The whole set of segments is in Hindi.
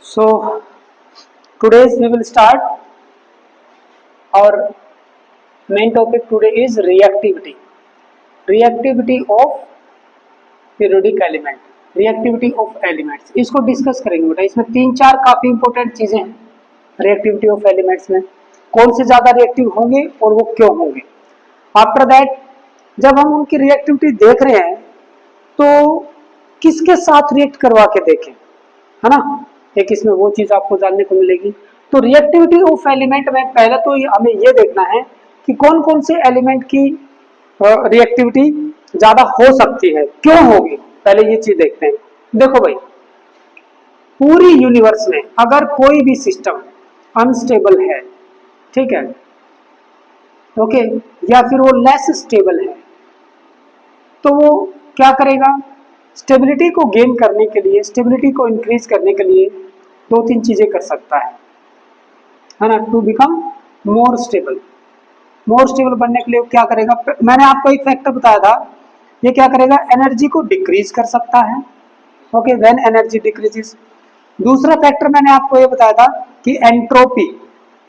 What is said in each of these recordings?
So today's we will start. Our main topic today is reactivity. Reactivity of periodic element. Reactivity of elements. इसको डिस्कस करेंगे बेटा. इसमें 3-4 काफी इंपॉर्टेंट चीजें हैं. रिएक्टिविटी ऑफ एलिमेंट्स में कौन से ज्यादा रिएक्टिव होंगे और वो क्यों होंगे. आफ्टर दैट जब हम उनकी रिएक्टिविटी देख रहे हैं तो किसके साथ रिएक्ट करवा के देखें, है ना. एक इसमें वो चीज आपको जानने को मिलेगी. तो रिएक्टिविटी ऑफ एलिमेंट में पहले तो हमें ये देखना है कि कौन कौन से एलिमेंट की रिएक्टिविटी ज्यादा हो सकती है, क्यों होगी. पहले ये चीज देखते हैं. देखो भाई, पूरी यूनिवर्स में अगर कोई भी सिस्टम अनस्टेबल है, ठीक है, ओके, या फिर वो लेस स्टेबल है, तो वो क्या करेगा. स्टेबिलिटी को गेन करने के लिए, स्टेबिलिटी को इंक्रीज करने के लिए 2-3 चीजें कर सकता है ना. To become more stable. More stable बनने के लिए क्या करेगा. मैंने आपको एक फैक्टर बताया था, ये क्या करेगा, एनर्जी को डिक्रीज कर सकता है. Okay, when energy decreases. दूसरा फैक्टर मैंने आपको ये बताया था कि एंट्रोपी,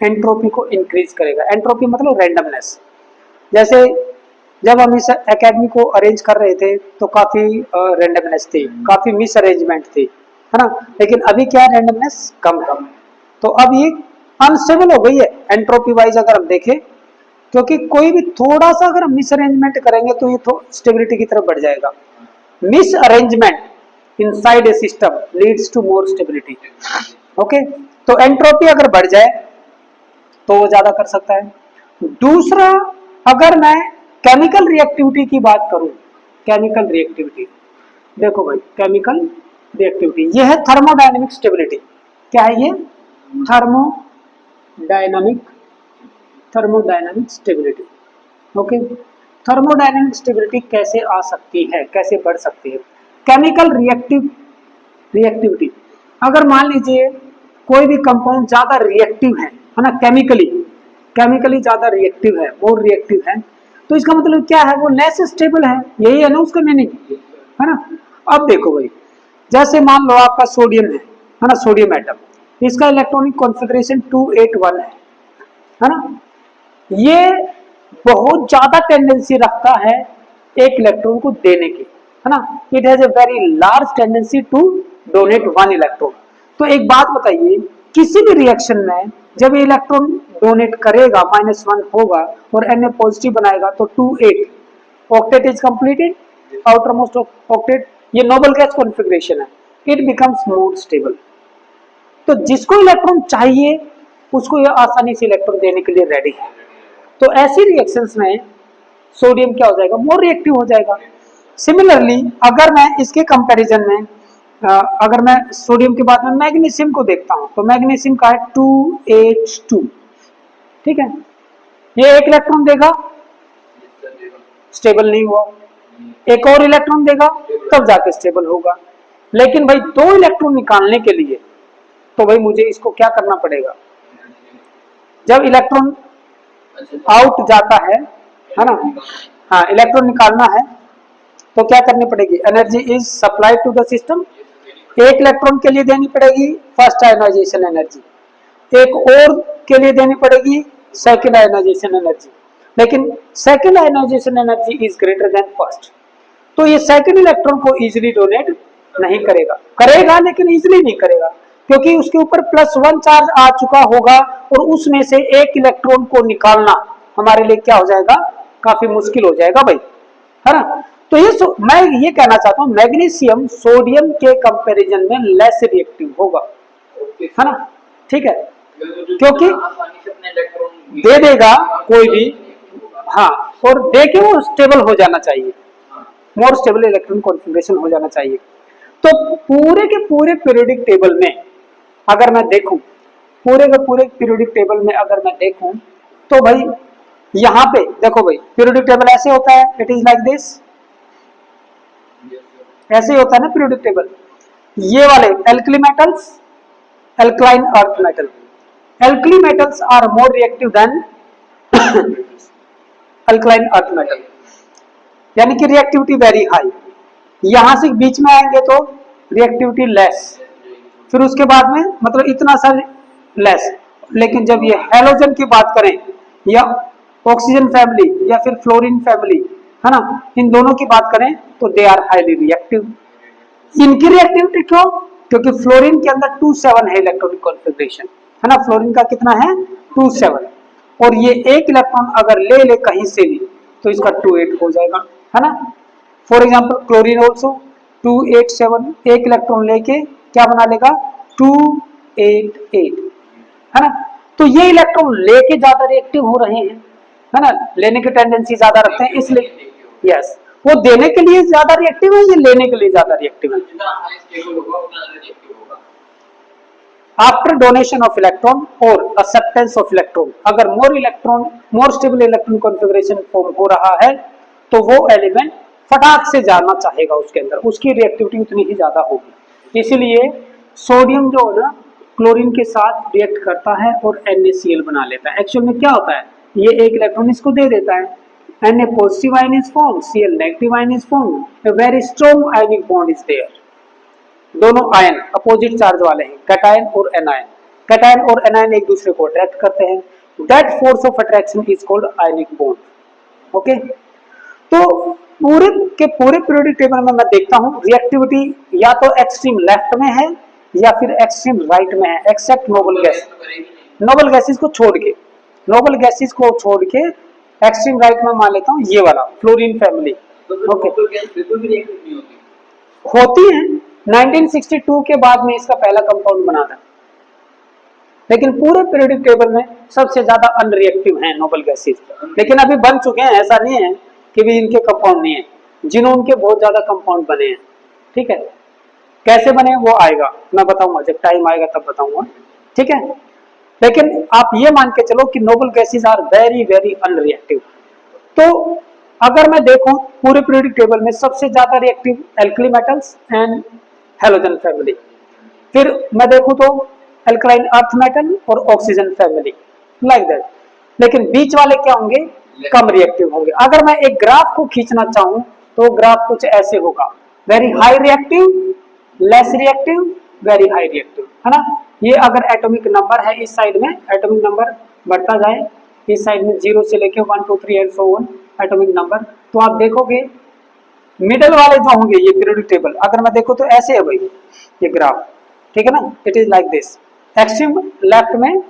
एंट्रोपी को इंक्रीज करेगा. एंट्रोपी मतलब रैंडमनेस. जैसे जब हम इस एकेडमी को अरेंज कर रहे थे तो काफी रैंडमनेस थी, काफी मिस अरेंजमेंट थी, है ना. लेकिन अभी क्या है, रैंडमनेस कम. तो अब ये अनस्टेबल हो गई है एंट्रोपी वाइज अगर हम देखें, क्योंकि कोई भी थोड़ा सा अगर हम मिस अरेंजमेंट करेंगे तो ये स्टेबिलिटी की तरफ बढ़ जाएगा. Misarrangement inside a system leads to more stability. Okay, तो एंट्रोपी अगर बढ़ जाए तो वो ज्यादा कर सकता है. दूसरा, अगर मैं केमिकल रिएक्टिविटी की बात करूं, केमिकल रिएक्टिविटी, देखो भाई, केमिकल रिएक्टिविटी ये है थर्मोडायनेमिक स्टेबिलिटी. क्या है ये, thermodynamic stability. Okay, thermodynamic stability कैसे आ सकती है, कैसे बढ़ सकती है. केमिकल रिएक्टिविटी, अगर मान लीजिए कोई भी कंपाउंड ज्यादा रिएक्टिव है ना, केमिकली ज्यादा रिएक्टिव है, और रिएक्टिव है, तो इसका मतलब क्या है, वो लेस स्टेबल है. यही है ना उसका मीनिंग, है ना. अब देखो भाई, जैसे मान लो आपका सोडियम है ना, सोडियम एटम, इसका इलेक्ट्रॉनिक कॉन्फ़िगरेशन 281 है ना. ये बहुत ज्यादा टेंडेंसी रखता है एक इलेक्ट्रॉन को देने की, है ना. It has a very large tendency to donate 1 electron. तो एक बात बताइए, किसी भी रिएक्शन में जब ये इलेक्ट्रॉन डोनेट करेगा, -1 होगा और Na पॉजिटिव बनाएगा, तो 28 octet is completed, outer most octet, ये नोबल गैस कॉन्फ़िगरेशन है. It becomes more stable. तो जिसको इलेक्ट्रॉन चाहिए उसको ये आसानी से इलेक्ट्रॉन देने के लिए रेडी है. तो ऐसी रिएक्शंस में सोडियम क्या हो जाएगा, मोर रिएक्टिव हो जाएगा. सिमिलरली अगर मैं इसके कंपैरिजन में अगर मैं सोडियम के बाद में मैग्नीशियम को देखता हूं, तो मैग्नीशियम का है 2H2, ठीक है. ये एक इलेक्ट्रॉन देगा, स्टेबल नहीं हुआ, एक और इलेक्ट्रॉन देगा तब जाके स्टेबल होगा. लेकिन भाई 2 इलेक्ट्रॉन निकालने के लिए तो भाई मुझे इसको क्या करना पड़ेगा, जब इलेक्ट्रॉन आउट जाता है ना, हाँ, इलेक्ट्रॉन निकालना है तो क्या करनी पड़ेगी, energy is supplied to the system. एक इलेक्ट्रॉन के लिए देनी पड़ेगी फर्स्ट आयोनाइजेशन एनर्जी, एक और के लिए देनी पड़ेगी सेकंड आयोनाइजेशन एनर्जी. लेकिन second ionisation energy is greater than first, तो ये सेकंड इलेक्ट्रॉन को इजीली डोनेट नहीं करेगा लेकिन इजीली नहीं करेगा, क्योंकि उसके ऊपर +1 चार्ज आ चुका होगा और उसमें से एक इलेक्ट्रॉन को निकालना हमारे लिए क्या हो जाएगा, काफी मुश्किल हो जाएगा भाई, है ना. तो ये मैं ये कहना चाहता हूँ, मैग्नीशियम सोडियम के कंपैरिजन में लेस रिएक्टिव होगा, है ना, ठीक है, क्योंकि दे देगा कोई भी, हाँ, और दे के वो स्टेबल हो जाना चाहिए, मोर स्टेबल इलेक्ट्रॉन कॉन्फ़िगरेशन हो जाना चाहिए. तो पूरे के पूरे पीरियोडिक टेबल में अगर मैं देखूं, पूरे के पूरे पीरियोडिक टेबल में अगर मैं देखूं, तो भाई यहाँ पे देखो भाई, पीरियोडिक टेबल ऐसे होता है, इट इज लाइक दिस, ऐसे ही होता है ना पीरियोडिक टेबल. ये वाले alkali metals, alkaline earth metal, alkali metals are more reactive than alkaline earth metal, यानी कि रिएक्टिविटी वेरी हाई. यहां से बीच में आएंगे तो रिएक्टिविटी लेस, फिर उसके बाद में मतलब इतना सा लेस। लेकिन जब ये हेलोजन की बात करें या ऑक्सीजन फैमिली या फिर फ्लोरीन फैमिली, है ना, इन दोनों की बात करें तो दे आर हाईली रिएक्टिव। इनकी रिएक्टिविटी क्यों? क्योंकि फ्लोरीन के अंदर 2,7 है इलेक्ट्रॉनिक कॉन्फ़िगरेशन, है ना, फ्लोरीन का कितना है 2,7, और ये एक इलेक्ट्रॉन अगर ले ले कहीं से भी तो इसका 2,8 हो जाएगा, है ना। फॉर एग्जांपल क्लोरीन ऑल्सो 2,8,7, एक इलेक्ट्रॉन लेके क्या बना लेगा 2,8,8, है ना। तो ये इलेक्ट्रॉन लेके ज्यादा रिएक्टिव हो रहे हैं, है ना, लेने की टेंडेंसी ज्यादा रखते हैं इसलिए, यस, वो देने के लिए ज्यादा रिएक्टिव है, ये लेने के लिए ज्यादा रिएक्टिव है। आफ्टर डोनेशन ऑफ इलेक्ट्रॉन और एक्सेप्टेंस ऑफ इलेक्ट्रॉन, अगर more stable electron configuration form हो रहा है तो वो एलिमेंट फटाक से जाना चाहेगा उसके अंदर, उसकी रिएक्टिविटी उतनी ही ज्यादा होगी। इसीलिए सोडियम जो है ना क्लोरीन के साथ रिएक्ट करता है और NaCl बना लेता है। एक्चुअल में क्या होता है, ये एक इलेक्ट्रॉन इसको दे देता है, Na positive ion is form, Cl negative ion is form, a very strong ionic bond is there। दोनों आयन अपोजिट चार्ज वाले हैं, कैटायन और एनायन। कैटायन और एनायन एक दूसरे को अट्रैक्ट करते हैं, that force of attraction is called ionic bond. Okay, तो पूरे के पूरे पीरियोडिक टेबल में मैं देखता हूं रिएक्टिविटी या तो एक्सट्रीम लेफ्ट में है या फिर एक्सट्रीम राइट में है, except noble gas, noble gases को छोड़ के, नोबल गैसेस को छोड़ के एक्सट्रीम राइट में मान लेता हूं ये वाला फ्लोरीन फैमिली। ओके, होती है 1962 के बाद में इसका पहला कंपाउंड बना था, लेकिन पूरे पीरियोडिक टेबल में सबसे ज्यादा अनरिएक्टिव हैं नोबल गैसेस, लेकिन अभी बन चुके हैं, ऐसा नहीं है कि भी इनके कंपाउंड नहीं है, जिन्हों के बहुत ज्यादा कंपाउंड बने हैं। ठीक है, कैसे बने वो आएगा, मैं बताऊंगा जब टाइम आएगा तब बताऊंगा, ठीक है। लेकिन आप ये मान के चलो कि noble gases are very very unreactive. तो अगर मैं देखूं पूरे पीरियोडिक टेबल में सबसे ज्यादा reactive alkali metals and halogen family, फिर मैं देखूं तो एल्कलाइन अर्थ मेटल और ऑक्सीजन फैमिली, लाइक दैट। लेकिन बीच वाले क्या होंगे, कम रिएक्टिव होंगे। अगर मैं एक ग्राफ को खींचना चाहूं तो ग्राफ कुछ ऐसे होगा, very high reactive, less reactive, very high reactive, है ना। ये अगर एटॉमिक नंबर है इस साइड में, एटॉमिक नंबर बढ़ता जाए इस साइड में 0 से लेके 1 2 3 and so on atomic number, तो आप देखोगे मिडल वाले जो होंगे ये पीरियोडिक टेबल अगर मैं देखो तो ऐसे है भाई ये ग्राफ, ठीक है ना, it is like this. Extreme left में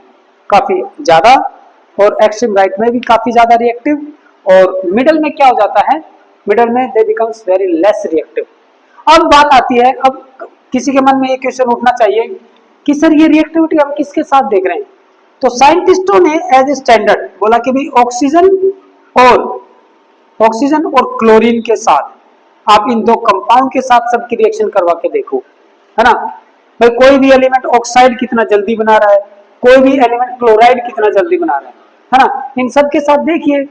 काफी ज्यादा और एक्सट्रीम राइट में भी काफी ज्यादा रिएक्टिव, और मिडल में क्या हो जाता है, मिडल में दे बिकम्स वेरी लेस रिएक्टिव। अब बात आती है, अब किसी के मन में ये क्वेश्चन उठना चाहिए कि सर ये रिएक्टिविटी हम किसके साथ देख रहे हैं, तो साइंटिस्टों ने एज ए स्टैंडर्ड बोला कि भाई ऑक्सीजन और क्लोरीन के साथ आप इन दो कंपाउंड के साथ सबकी रिएक्शन करवा के देखो, है ना। भाई कोई भी एलिमेंट ऑक्साइड कितना जल्दी बना रहा है, कोई भी एलिमेंट क्लोराइड कितना जल्दी बना रहा है ना, इन सब के साथ देखिए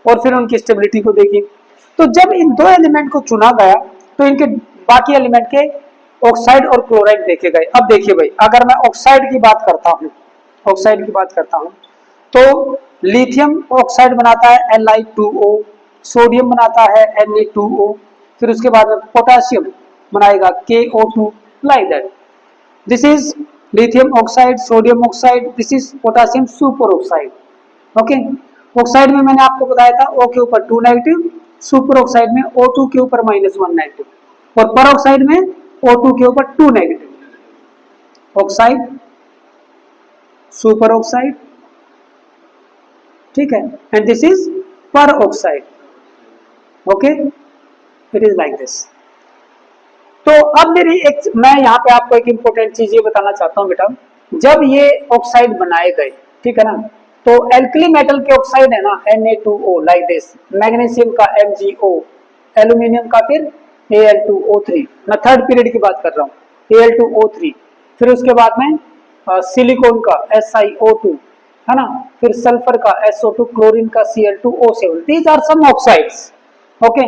और फिर उनकी स्टेबिलिटी को देखिए। तो जब इन दो एलिमेंट को चुना गया तो इनके बाकी एलिमेंट के ऑक्साइड और क्लोराइड देखे गए। अब देखिए भाई अगर मैं ऑक्साइड की बात करता हूं तो लिथियम ऑक्साइड बनाता है Li2O, सोडियम बनाता है Na2O, फिर उसके बाद में पोटेशियम बनाएगा KO2, like that. This is lithium oxide, sodium oxide, this is potassium super oxide. Okay, oxide में मैंने आपको बताया था O के ऊपर 2 नेगेटिव, सुपर ऑक्साइड में O2 के ऊपर -1 नेगेटिव, और पर ऑक्साइड में O2 के ऊपर 2 नेगेटिव। ऑक्साइड, सुपर ऑक्साइड, ठीक है, एंड दिस इज पर oxide. Okay, it is like this. तो अब मैं यहाँ पे आपको एक इंपॉर्टेंट चीज ये बताना चाहता हूँ बेटा, जब ये ऑक्साइड बनाए गए, ठीक है ना, तो एल्कली मेटल के ऑक्साइड है ना Na2O, लाइक दिस, मैग्नीशियम का MgO, एल्यूमिनियम का फिर Al2O3, मैं थर्ड पीरियड की बात कर रहा हूँ, Al2O3, फिर उसके बाद में सिलिकॉन का SiO2, है ना, फिर सल्फर का SO2, क्लोरीन का Cl2O7, these are some oxides. Okay,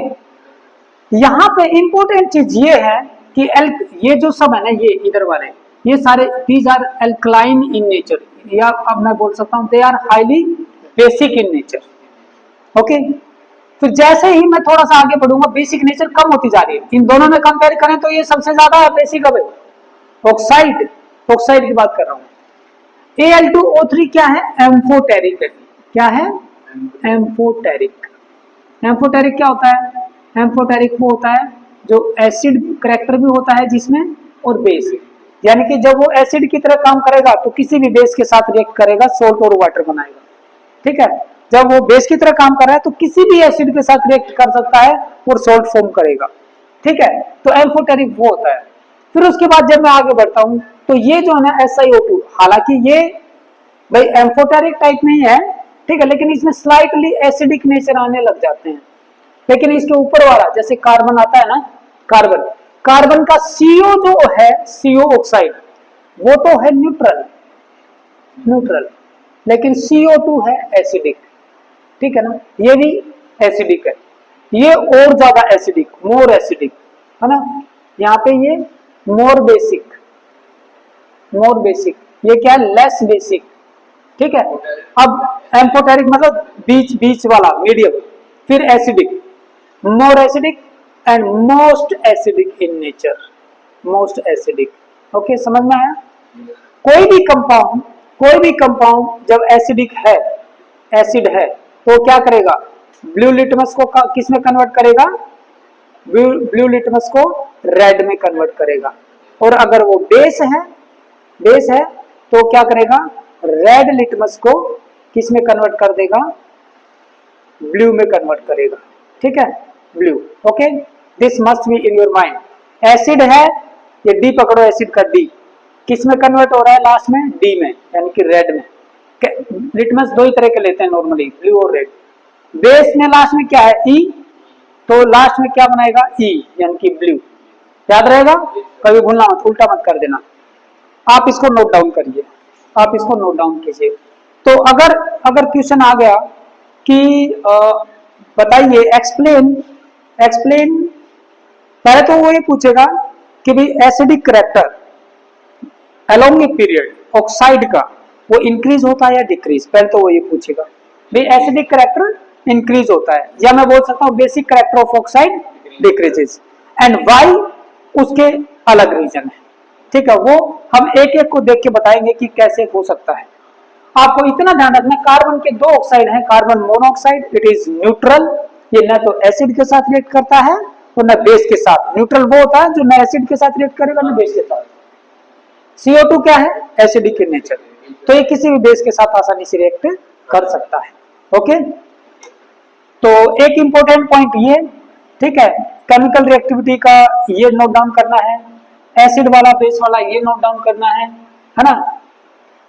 यहाँ पे इंपॉर्टेंट चीज ये है कि ये जो सब है ना, ये इधर वाले ये सारे these are alkaline in nature, या अब मैं बोल सकता हूँ they are highly basic in nature. Okay, फिर जैसे ही मैं थोड़ा सा आगे बढ़ूंगा बेसिक नेचर कम होती जा रही है, इन दोनों में कंपेयर करें तो ये सबसे ज्यादा बेसिक है ऑक्साइड, ऑक्साइड की बात कर रहा हूँ। Al2O3 क्या है? एम्फोटेरिक है। क्या है? एम्फोटेरिक। एम्फोटेरिक क्या होता है? एम्फोटेरिक वो होता है जो एसिड करेक्टर भी होता है जिसमें, और बेस, यानी कि जब वो एसिड की तरह काम करेगा तो किसी भी बेस के साथ रिएक्ट करेगा, सोल्ट और वाटर बनाएगा। ठीक है, जब वो बेस की तरह काम कर रहा है तो किसी भी एसिड के साथ रिएक्ट कर सकता है और सोल्ट फॉर्म करेगा। ठीक है, तो एम्फोटेरिक वो होता है। फिर उसके बाद जब मैं आगे बढ़ता हूं तो ये जो है ना SiO2, हालांकि ये भाई एम्फोटेरिक टाइप में ही है, ठीक है, लेकिन इसमें स्लाइटली एसिडिक नेचर आने लग जाते हैं। लेकिन इसके ऊपर वाला जैसे कार्बन आता है ना, कार्बन, कार्बन का CO जो है, CO ऑक्साइड, वो तो है न्यूट्रल, न्यूट्रल, लेकिन CO2 है एसिडिक। ठीक है ना, ये भी एसिडिक है, ये और ज्यादा एसिडिक, मोर एसिडिक है ना। यहाँ पे ये मोर बेसिक, मोर बेसिक, ये क्या है? Less basic. ठीक है, अब एम्फोटेरिक मतलब बीच बीच वाला, मीडियम, फिर acidic, more acidic and most acidic in nature, most acidic. Okay, समझ में आया? कोई भी कंपाउंड, कोई भी कंपाउंड जब एसिडिक है, एसिड है, तो क्या करेगा? ब्लू लिटमस को किस में कन्वर्ट करेगा? ब्लू लिटमस को रेड में कन्वर्ट करेगा। और अगर वो बेस है, बेस है, तो क्या करेगा? रेड लिटमस को किस में कन्वर्ट कर देगा? ब्लू में कन्वर्ट करेगा। ठीक है, blue. Okay, this must be in your mind. Acid है, ये डी पकड़ो, एसिड का डी किस में कन्वर्ट हो रहा है? लास्ट में डी में, यानी कि रेड में। लिटमस दो ही तरह के लेते हैं नॉर्मली, ब्लू और रेड। बेस में लास्ट में क्या है? ई, तो लास्ट में क्या बनाएगा? ई, यानी कि ब्लू। याद रहेगा, कभी भूलना मत, उल्टा मत कर देना। आप इसको नोट डाउन करिए, आप इसको नोट डाउन कीजिए। तो अगर अगर क्वेश्चन आ गया कि बताइए, एक्सप्लेन, एक्सप्लेन, पहले तो वो ये पूछेगा कि भाई acidic character along a period oxide का वो इंक्रीज होता है या डिक्रीज, पहले तो वो ये पूछेगा। भाई एसिडिक करेक्टर इंक्रीज होता है, या मैं बोल सकता हूँ basic character of oxide decreases, and why, उसके अलग रीजन है। ठीक है, वो हम एक एक को देख के बताएंगे कि कैसे हो सकता है। आपको इतना ध्यान रखना, कार्बन के दो ऑक्साइड हैं, carbon monoxide, it is neutral, ये न तो एसिड के साथ रिएक्ट करता है और न बेस के साथ। न्यूट्रल वो होता है जो न एसिड के साथ रिएक्ट करेगा न बेस के साथ। CO2 क्या है? एसिडिक इन नेचर, तो ये किसी भी बेस के साथ आसानी से रिएक्ट कर सकता है। ओके, तो एक इंपॉर्टेंट पॉइंट ये, ठीक है, केमिकल रिएक्टिविटी का ये नोट डाउन करना है, एसिड वाला बेस वाला ये नोट डाउन करना है ना।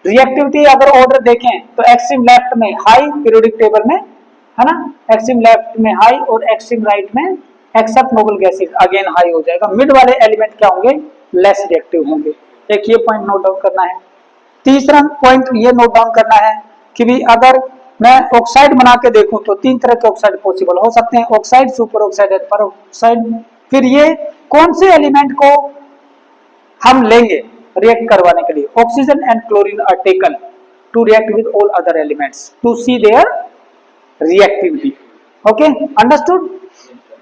रिएक्टिविटी अगर ऑर्डर देखें तो एक्सट्रीम लेफ्ट में हाई पीरियोडिक टेबल में, है ना, एक्सट्रीम लेफ्ट में हाई और एक्सट्रीम राइट में except noble gases again high हो जाएगा। मिड वाले एलिमेंट क्या होंगे? लेस रिएक्टिव होंगे। एक ये पॉइंट नोट डाउन करना है। तीसरा पॉइंट ये नोट डाउन करना है कि भी अगर मैं ऑक्साइड बना के देखूं तो तीन तरह के ऑक्साइड पॉसिबल हो सकते हैं, ऑक्साइड, सुपर ऑक्साइड और पर ऑक्साइड। फिर ये कौन से एलिमेंट को हम लेंगे रिएक्ट करवाने के लिए? Oxygen and chlorine are taken to react with all other elements to see their reactivity. Okay, understood.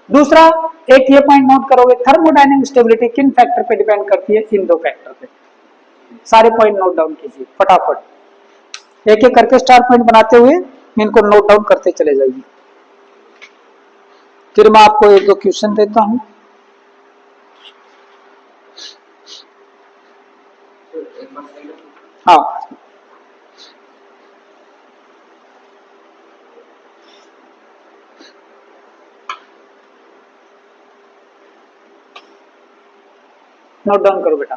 दूसरा एक ये पॉइंट नोट करोगे, थर्मोडायनेमिक स्टेबिलिटी किन फैक्टर पे डिपेंड करती है? इन दो फैक्टर पे। सारे पॉइंट नोट डाउन कीजिए फटाफट, एक एक करके स्टार पॉइंट बनाते हुए इनको नोट डाउन करते चले जाइए। फिर मैं आपको एक दो क्वेश्चन देता हूं। हाँ, नोट डाउन करो बेटा।